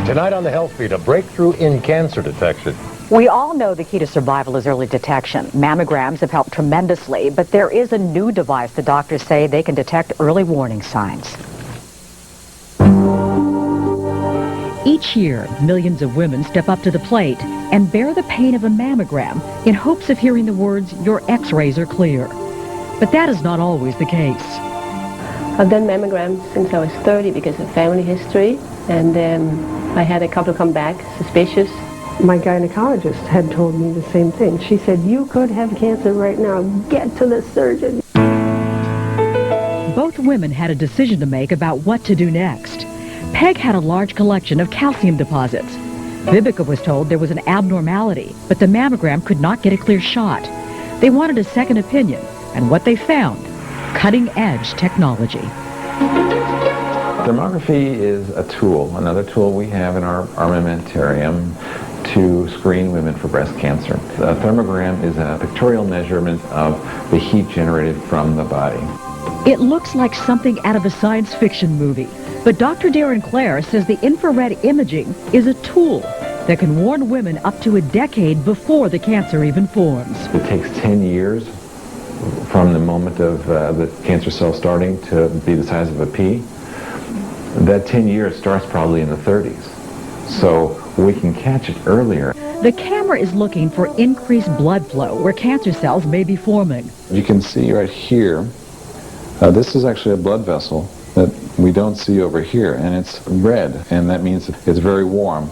Tonight on the Health Feed, a breakthrough in cancer detection. We all know the key to survival is early detection. Mammograms have helped tremendously, but there is a new device the doctors say they can detect early warning signs. Each year, millions of women step up to the plate and bear the pain of a mammogram in hopes of hearing the words, "Your x-rays are clear." But that is not always the case. I've done mammograms since I was 30 because of family history, and I had a couple come back suspicious. My gynecologist had told me the same thing. She said, "You could have cancer right now. Get to the surgeon." Both women had a decision to make about what to do next. Peg had a large collection of calcium deposits. Vivica was told there was an abnormality, but the mammogram could not get a clear shot. They wanted a second opinion, and what they found, cutting-edge technology. Thermography is a tool, another tool we have in our armamentarium to screen women for breast cancer. A thermogram is a pictorial measurement of the heat generated from the body. It looks like something out of a science fiction movie, but Dr. Darren Clare says the infrared imaging is a tool that can warn women up to a decade before the cancer even forms. It takes 10 years from the moment of the cancer cell starting to be the size of a pea. That 10 years starts probably in the 30s. So we can catch it earlier. The camera is looking for increased blood flow where cancer cells may be forming. You can see right here, this is actually a blood vessel that we don't see over here, and it's red, and that means it's very warm.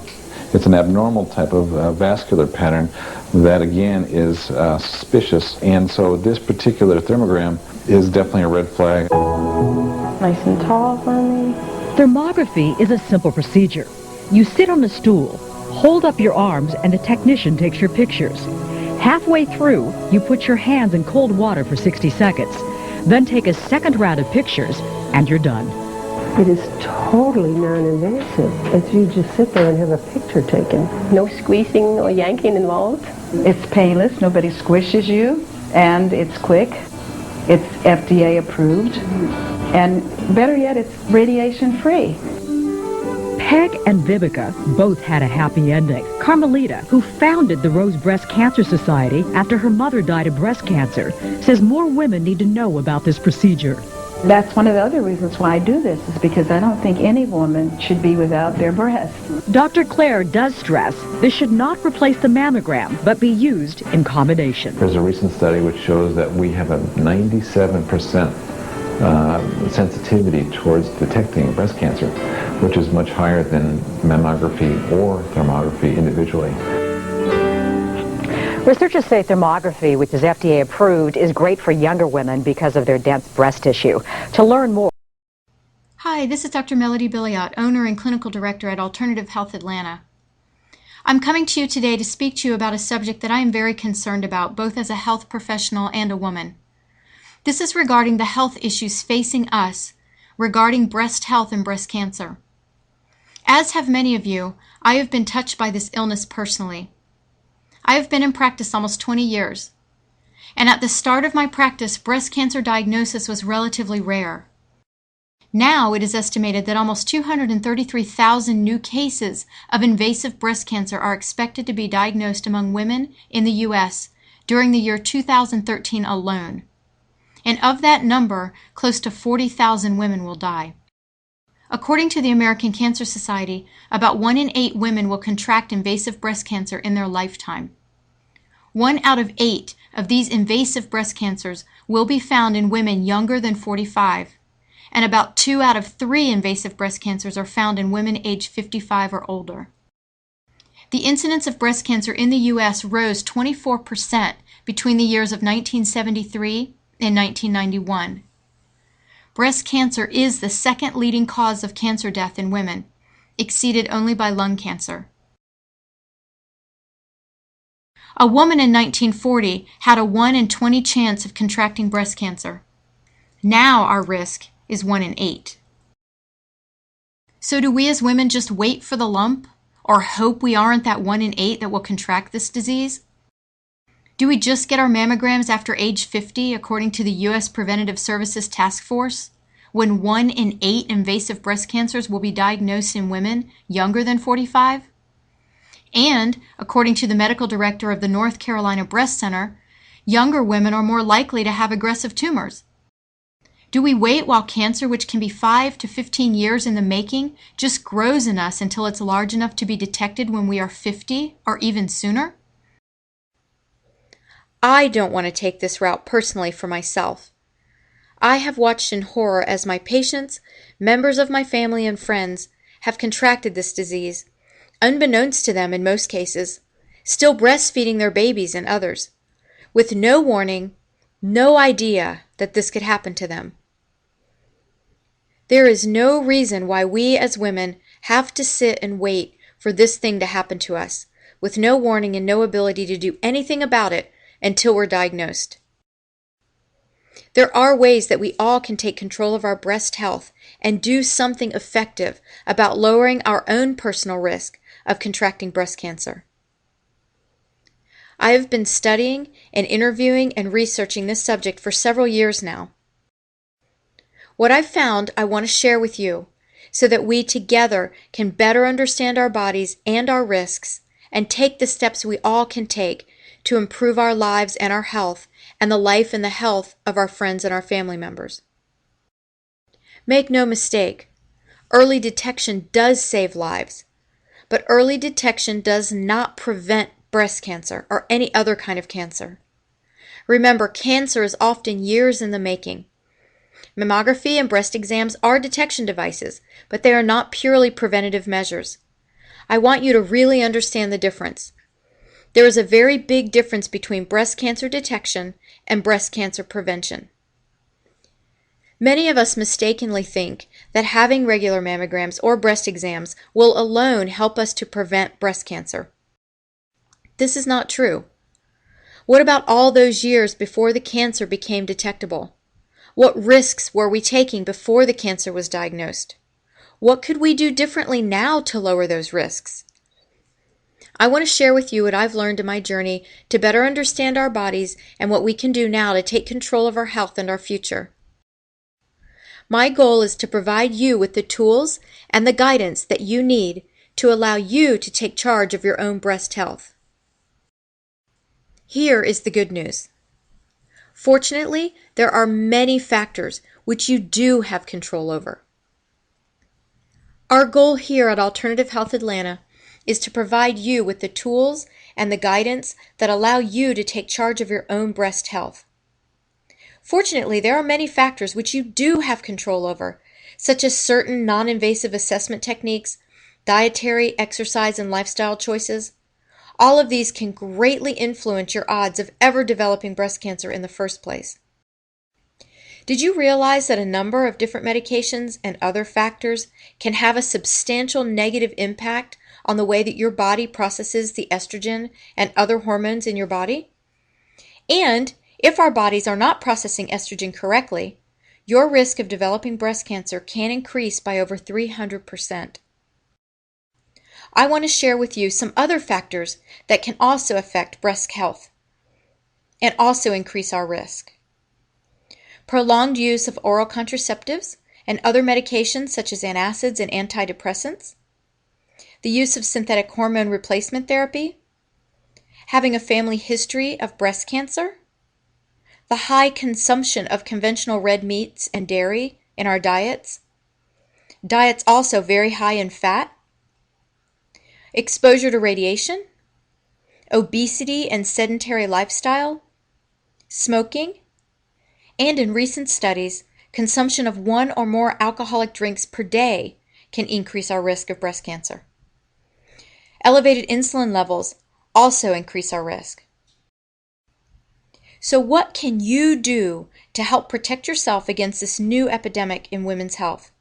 It's an abnormal type of vascular pattern that, again, is suspicious, and so this particular thermogram is definitely a red flag. Nice and tall for me. Thermography is a simple procedure. You sit on a stool, hold up your arms, and the technician takes your pictures. Halfway through, you put your hands in cold water for 60 seconds. Then take a second round of pictures, and you're done. It is totally non-invasive. It's you just sit there and have a picture taken. No squeezing or yanking involved. It's painless, nobody squishes you, and it's quick. It's FDA approved, and better yet, it's radiation free. Peg and Vivica both had a happy ending. Carmelita, who founded the Rose Breast Cancer Society after her mother died of breast cancer, says more women need to know about this procedure. That's one of the other reasons why I do this, is because I don't think any woman should be without their breast. Dr. Clare does stress this should not replace the mammogram, but be used in combination. There's a recent study which shows that we have a 97% sensitivity towards detecting breast cancer, which is much higher than mammography or thermography individually. Researchers say thermography, which is FDA approved, is great for younger women because of their dense breast tissue. To learn more. Hi, this is Dr. Melody Billiot, owner and clinical director at Alternative Health Atlanta. I'm coming to you today to speak to you about a subject that I am very concerned about, both as a health professional and a woman. This is regarding the health issues facing us regarding breast health and breast cancer. As have many of you, I have been touched by this illness personally. I have been in practice almost 20 years, and at the start of my practice, breast cancer diagnosis was relatively rare. Now it is estimated that almost 233,000 new cases of invasive breast cancer are expected to be diagnosed among women in the U.S. during the year 2013 alone. And of that number, close to 40,000 women will die. According to the American Cancer Society, about 1 in 8 women will contract invasive breast cancer in their lifetime. 1 out of 8 of these invasive breast cancers will be found in women younger than 45, and about 2 out of 3 invasive breast cancers are found in women aged 55 or older. The incidence of breast cancer in the U.S. rose 24% between the years of 1973 and 1991. Breast cancer is the second leading cause of cancer death in women, exceeded only by lung cancer. A woman in 1940 had a 1 in 20 chance of contracting breast cancer. Now our risk is 1 in 8. So do we as women just wait for the lump, or hope we aren't that 1 in 8 that will contract this disease? Do we just get our mammograms after age 50, according to the U.S. Preventative Services Task Force, when 1 in 8 invasive breast cancers will be diagnosed in women younger than 45? And, according to the medical director of the North Carolina Breast Center, younger women are more likely to have aggressive tumors. Do we wait while cancer, which can be 5 to 15 years in the making, just grows in us until it's large enough to be detected when we are 50 or even sooner? I don't want to take this route personally for myself. I have watched in horror as my patients, members of my family, and friends have contracted this disease, unbeknownst to them in most cases, still breastfeeding their babies and others, with no warning, no idea that this could happen to them. There is no reason why we as women have to sit and wait for this thing to happen to us, with no warning and no ability to do anything about it until we're diagnosed. There are ways that we all can take control of our breast health and do something effective about lowering our own personal risk of contracting breast cancer. I have been studying and interviewing and researching this subject for several years now. What I've found I want to share with you so that we together can better understand our bodies and our risks and take the steps we all can take to improve our lives and our health and the life and the health of our friends and our family members. Make no mistake, early detection does save lives, but early detection does not prevent breast cancer or any other kind of cancer. Remember, cancer is often years in the making. Mammography and breast exams are detection devices, but they are not purely preventative measures. I want you to really understand the difference. There is a very big difference between breast cancer detection and breast cancer prevention. Many of us mistakenly think that having regular mammograms or breast exams will alone help us to prevent breast cancer. This is not true. What about all those years before the cancer became detectable? What risks were we taking before the cancer was diagnosed? What could we do differently now to lower those risks? I want to share with you what I've learned in my journey to better understand our bodies and what we can do now to take control of our health and our future. My goal is to provide you with the tools and the guidance that you need to allow you to take charge of your own breast health. Here is the good news. Fortunately, there are many factors which you do have control over. Our goal here at Alternative Health Atlanta is to provide you with the tools and the guidance that allow you to take charge of your own breast health. Fortunately, there are many factors which you do have control over, such as certain non-invasive assessment techniques, dietary, exercise, and lifestyle choices. All of these can greatly influence your odds of ever developing breast cancer in the first place. Did you realize that a number of different medications and other factors can have a substantial negative impact on the way that your body processes the estrogen and other hormones in your body? And if our bodies are not processing estrogen correctly, your risk of developing breast cancer can increase by over 300%. I want to share with you some other factors that can also affect breast health and also increase our risk. Prolonged use of oral contraceptives and other medications such as antacids and antidepressants, the use of synthetic hormone replacement therapy, having a family history of breast cancer, the high consumption of conventional red meats and dairy in our diets also very high in fat, exposure to radiation, obesity and sedentary lifestyle, smoking, and in recent studies, consumption of 1 or more alcoholic drinks per day can increase our risk of breast cancer. Elevated insulin levels also increase our risk. So what can you do to help protect yourself against this new epidemic in women's health?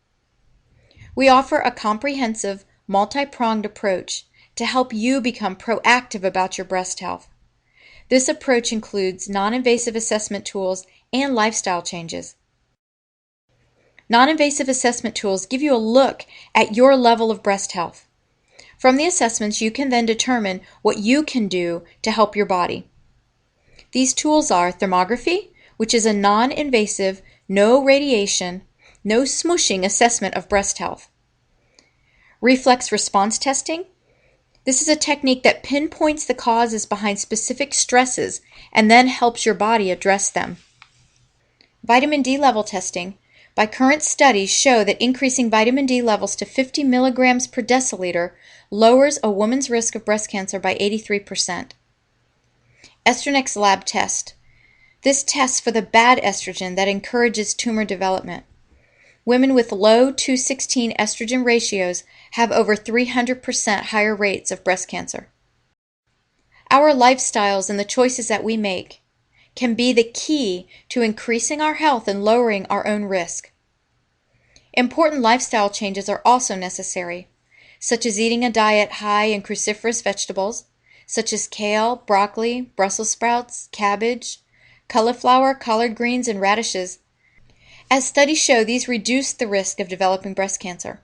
We offer a comprehensive, multi-pronged approach to help you become proactive about your breast health. This approach includes non-invasive assessment tools and lifestyle changes. Non-invasive assessment tools give you a look at your level of breast health. From the assessments, you can then determine what you can do to help your body. These tools are Thermography, which is a non-invasive, no radiation, no smushing assessment of breast health. Reflex response testing. This is a technique that pinpoints the causes behind specific stresses and then helps your body address them. Vitamin D level testing. By current studies show that increasing vitamin D levels to 50 milligrams per deciliter lowers a woman's risk of breast cancer by 83%. Estronix lab test. This tests for the bad estrogen that encourages tumor development. Women with low 2:16 estrogen ratios have over 300% higher rates of breast cancer. Our lifestyles and the choices that we make can be the key to increasing our health and lowering our own risk. Important lifestyle changes are also necessary, such as eating a diet high in cruciferous vegetables, such as kale, broccoli, Brussels sprouts, cabbage, cauliflower, collard greens, and radishes. As studies show, these reduce the risk of developing breast cancer.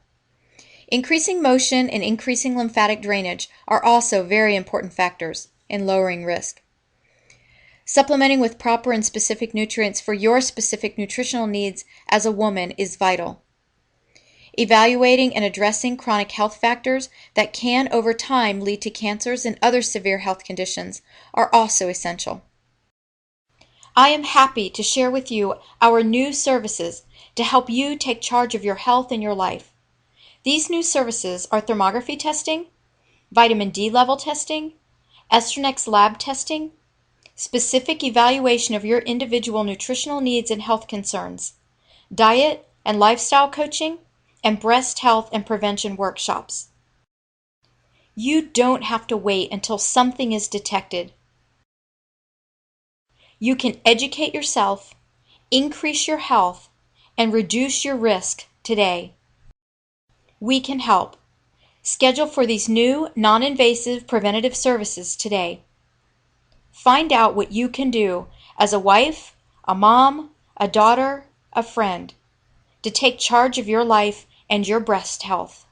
Increasing motion and increasing lymphatic drainage are also very important factors in lowering risk. Supplementing with proper and specific nutrients for your specific nutritional needs as a woman is vital. Evaluating and addressing chronic health factors that can over time lead to cancers and other severe health conditions are also essential. I am happy to share with you our new services to help you take charge of your health and your life. These new services are thermography testing, vitamin D level testing, Estronix lab testing, specific evaluation of your individual nutritional needs and health concerns, diet and lifestyle coaching, and breast health and prevention workshops. You don't have to wait until something is detected. You can educate yourself, increase your health, and reduce your risk today. We can help. Schedule for these new, non-invasive preventative services today. Find out what you can do as a wife, a mom, a daughter, a friend, to take charge of your life and your breast health.